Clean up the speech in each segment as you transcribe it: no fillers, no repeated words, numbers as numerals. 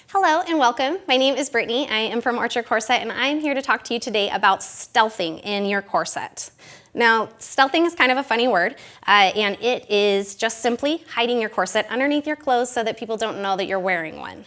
Hello and welcome. My name is Brittney. I am from Orchard Corset and I'm here to talk to you today about stealthing in your corset. Now, stealthing is kind of a funny word, and it is just simply hiding your corset underneath your clothes so that people don't know that you're wearing one.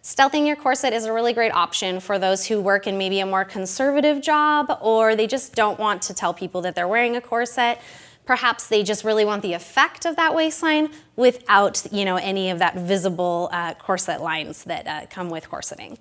Stealthing your corset is a really great option for those who work in maybe a more conservative job, or they just don't want to tell people that they're wearing a corset. Perhaps they just really want the effect of that waistline without, any of that visible corset lines that come with corseting.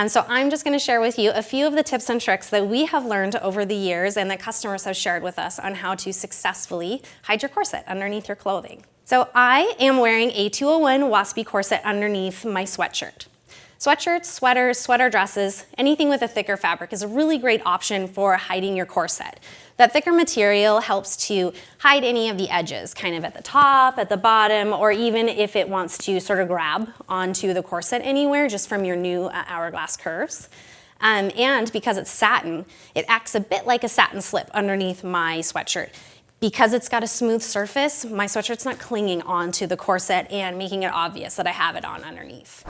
So I'm just going to share with you a few of the tips and tricks that we have learned over the years and that customers have shared with us on how to successfully hide your corset underneath your clothing. So I am wearing a 201 waspy corset underneath my sweatshirt. Sweatshirts, sweaters, sweater dresses, anything with a thicker fabric is a really great option for hiding your corset. That thicker material helps to hide any of the edges, kind of at the top, at the bottom, or even if it wants to sort of grab onto the corset anywhere just from your new hourglass curves. And because it's satin, it acts a bit like a satin slip underneath my sweatshirt. Because it's got a smooth surface, my sweatshirt's not clinging onto the corset and making it obvious that I have it on underneath.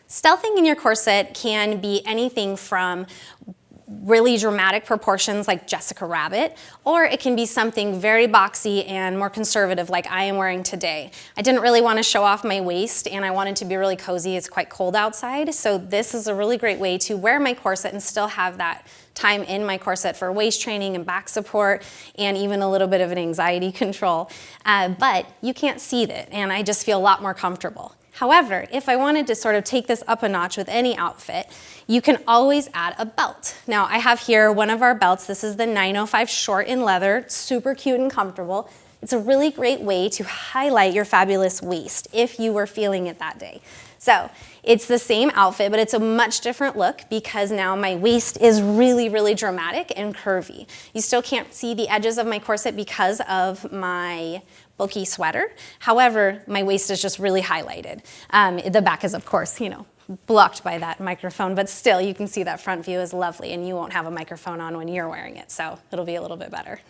Stealthing in your corset can be anything from really dramatic proportions like Jessica Rabbit, or it can be something very boxy and more conservative like I am wearing today. I didn't really want to show off my waist and I wanted to be really cozy. It's quite cold outside, so this is a really great way to wear my corset and still have that time in my corset for waist training and back support and even a little bit of an anxiety control. But you can't see that and I just feel a lot more comfortable. However, if I wanted to sort of take this up a notch with any outfit, you can always add a belt. Now, I have here one of our belts. This is the 905 short in leather. It's super cute and comfortable. It's a really great way to highlight your fabulous waist if you were feeling it that day. So it's the same outfit, but it's a much different look because now my waist is really, really dramatic and curvy. You still can't see the edges of my corset because of my bulky sweater. However, my waist is just really highlighted. The back is, of course, blocked by that microphone, but still you can see that front view is lovely and you won't have a microphone on when you're wearing it, so it'll be a little bit better.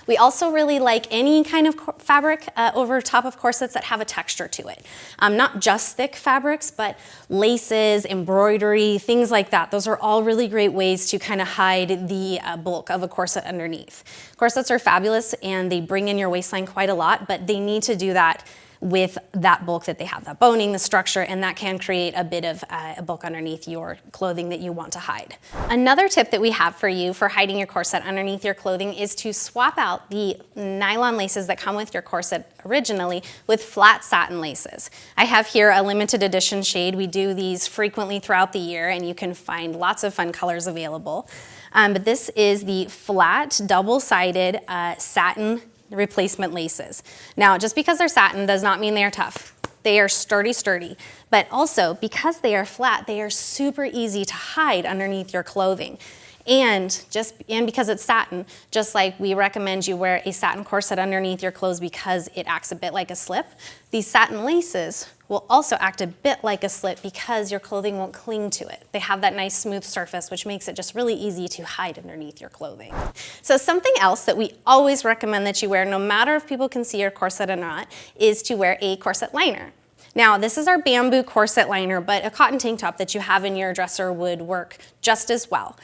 We also really like any kind of fabric over top of corsets that have a texture to it. Not just thick fabrics, but laces, embroidery, things like that. Those are all really great ways to kind of hide the bulk of a corset underneath. Corsets are fabulous and they bring in your waistline quite a lot, but they need to do that with that bulk that they have, that boning, the structure, and that can create a bit of a bulk underneath your clothing that you want to hide. Another tip that we have for you for hiding your corset underneath your clothing is to swap out the nylon laces that come with your corset originally with flat satin laces. I have here a limited edition shade. We do these frequently throughout the year and you can find lots of fun colors available. But this is the flat double-sided satin replacement laces. Now, just because they're satin does not mean they are tough. They are sturdy, but also because they are flat, they are super easy to hide underneath your clothing. And because it's satin, just like we recommend you wear a satin corset underneath your clothes because it acts a bit like a slip, these satin laces will also act a bit like a slip because your clothing won't cling to it. They have that nice smooth surface, which makes it just really easy to hide underneath your clothing. So something else that we always recommend that you wear, no matter if people can see your corset or not, is to wear a corset liner. Now, this is our bamboo corset liner, but a cotton tank top that you have in your dresser would work just as well.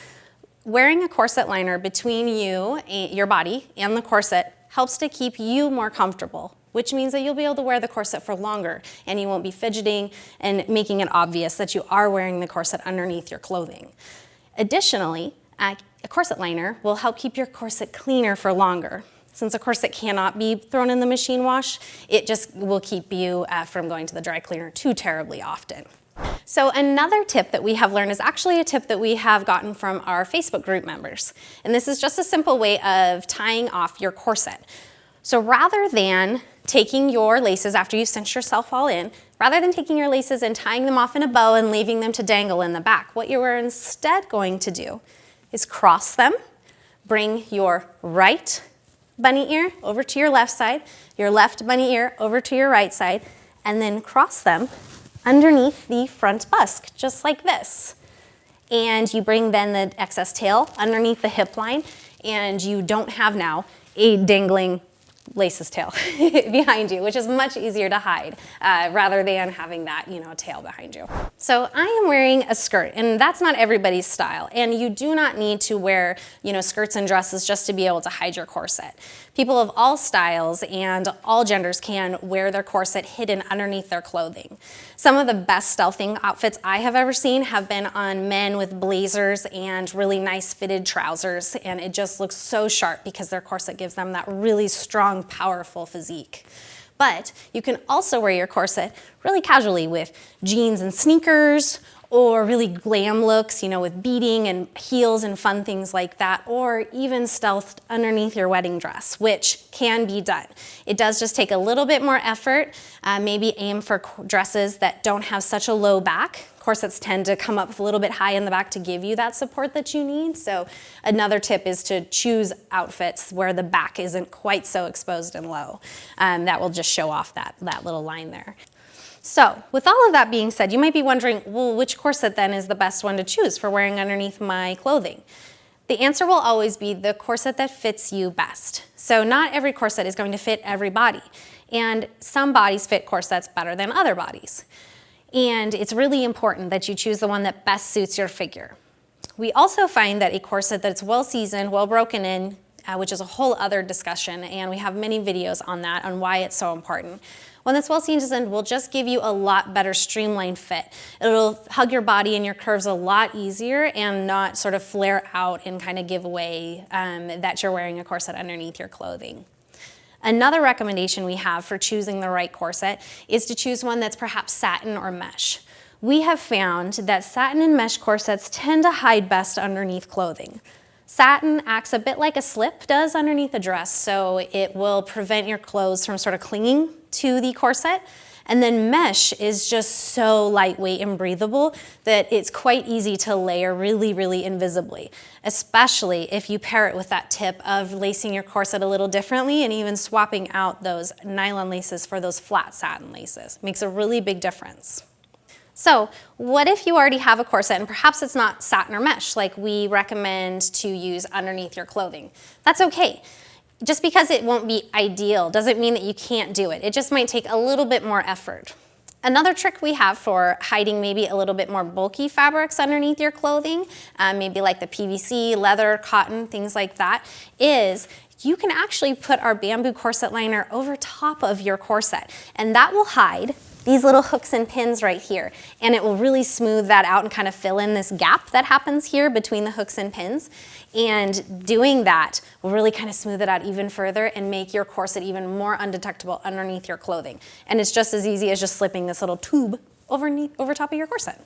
Wearing a corset liner between you, your body, and the corset helps to keep you more comfortable, which means that you'll be able to wear the corset for longer and you won't be fidgeting and making it obvious that you are wearing the corset underneath your clothing. Additionally, a corset liner will help keep your corset cleaner for longer. Since a corset cannot be thrown in the machine wash, it just will keep you from going to the dry cleaner too terribly often. So another tip that we have learned is actually a tip that we have gotten from our Facebook group members. And this is just a simple way of tying off your corset. So rather than taking your laces after you cinch yourself all in, rather than taking your laces and tying them off in a bow and leaving them to dangle in the back, what you are instead going to do is cross them, bring your right bunny ear over to your left side, your left bunny ear over to your right side, and then cross them underneath the front busk, just like this. And you bring then the excess tail underneath the hip line, and you don't have now a dangling laces tail behind you, which is much easier to hide rather than having that, tail behind you. So I am wearing a skirt, and that's not everybody's style. And you do not need to wear, skirts and dresses just to be able to hide your corset. People of all styles and all genders can wear their corset hidden underneath their clothing. Some of the best stealthing outfits I have ever seen have been on men with blazers and really nice fitted trousers, and it just looks so sharp because their corset gives them that really strong, powerful physique. But you can also wear your corset really casually with jeans and sneakers, or really glam looks, with beading and heels and fun things like that, or even stealthed underneath your wedding dress, which can be done. It does just take a little bit more effort. Maybe aim for dresses that don't have such a low back. Corsets tend to come up a little bit high in the back to give you that support that you need. So another tip is to choose outfits where the back isn't quite so exposed and low. That will just show off that little line there. So with all of that being said, you might be wondering, well, which corset then is the best one to choose for wearing underneath my clothing? The answer will always be the corset that fits you best. So not every corset is going to fit every body, and some bodies fit corsets better than other bodies. And it's really important that you choose the one that best suits your figure. We also find that a corset that's well seasoned, well broken in, which is a whole other discussion, and we have many videos on that, on why it's so important. One that's well seasoned will just give you a lot better streamlined fit. It'll hug your body and your curves a lot easier and not sort of flare out and kind of give away that you're wearing a corset underneath your clothing. Another recommendation we have for choosing the right corset is to choose one that's perhaps satin or mesh. We have found that satin and mesh corsets tend to hide best underneath clothing. Satin acts a bit like a slip does underneath a dress, so it will prevent your clothes from sort of clinging to the corset. And then mesh is just so lightweight and breathable that it's quite easy to layer really invisibly, especially if you pair it with that tip of lacing your corset a little differently and even swapping out those nylon laces for those flat satin laces. Makes a really big difference. So what if you already have a corset and perhaps it's not satin or mesh like we recommend to use underneath your clothing? That's okay. Just because it won't be ideal doesn't mean that you can't do it. It just might take a little bit more effort. Another trick we have for hiding maybe a little bit more bulky fabrics underneath your clothing, maybe like the PVC, leather, cotton, things like that, is you can actually put our bamboo corset liner over top of your corset, and that will hide these little hooks and pins right here, and it will really smooth that out and kind of fill in this gap that happens here between the hooks and pins. And doing that will really kind of smooth it out even further and make your corset even more undetectable underneath your clothing. And it's just as easy as just slipping this little tube over top of your corset.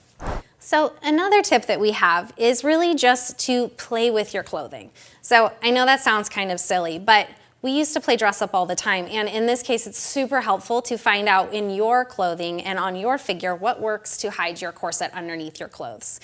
So another tip that we have is really just to play with your clothing. So I know that sounds kind of silly, but we used to play dress up all the time, and in this case it's super helpful to find out in your clothing and on your figure what works to hide your corset underneath your clothes.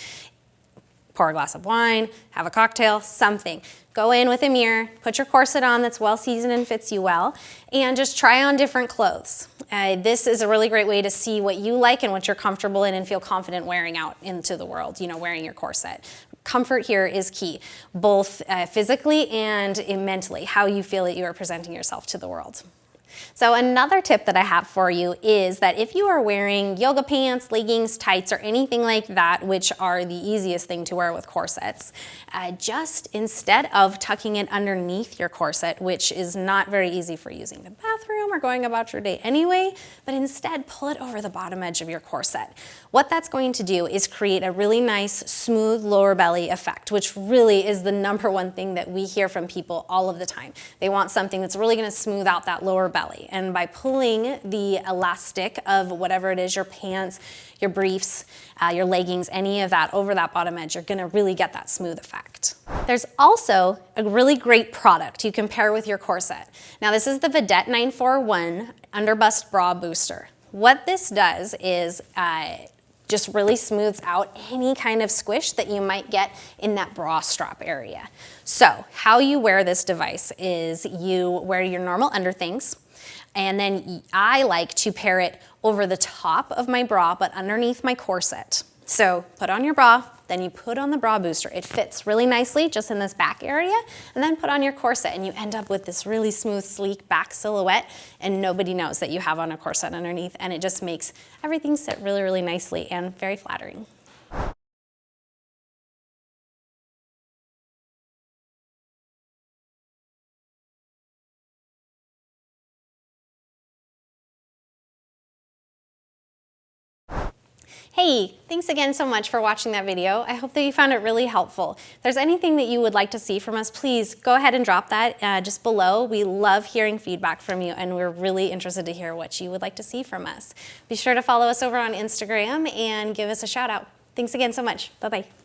Pour a glass of wine, have a cocktail, something. Go in with a mirror, put your corset on that's well seasoned and fits you well, and just try on different clothes. This is a really great way to see what you like and what you're comfortable in and feel confident wearing out into the world, wearing your corset. Comfort here is key, both physically and mentally, how you feel that you are presenting yourself to the world. So another tip that I have for you is that if you are wearing yoga pants, leggings, tights, or anything like that, which are the easiest thing to wear with corsets, just instead of tucking it underneath your corset, which is not very easy for using the bathroom or going about your day anyway, but instead pull it over the bottom edge of your corset. What that's going to do is create a really nice, smooth lower belly effect, which really is the #1 thing that we hear from people all of the time. They want something that's really going to smooth out that lower belly. And by pulling the elastic of whatever it is, your pants, your briefs, your leggings, any of that over that bottom edge, you're gonna really get that smooth effect. There's also a really great product you can pair with your corset. Now this is the Vidette 941 Underbust Bra Booster. What this does is just really smooths out any kind of squish that you might get in that bra strap area. So how you wear this device is you wear your normal underthings, and then I like to pair it over the top of my bra but underneath my corset. So put on your bra, then you put on the bra booster. It fits really nicely just in this back area, and then put on your corset and you end up with this really smooth, sleek back silhouette, and nobody knows that you have on a corset underneath, and it just makes everything sit really, really nicely and very flattering. Hey, thanks again so much for watching that video. I hope that you found it really helpful. If there's anything that you would like to see from us, please go ahead and drop that just below. We love hearing feedback from you, and we're really interested to hear what you would like to see from us. Be sure to follow us over on Instagram and give us a shout out. Thanks again so much. Bye-bye.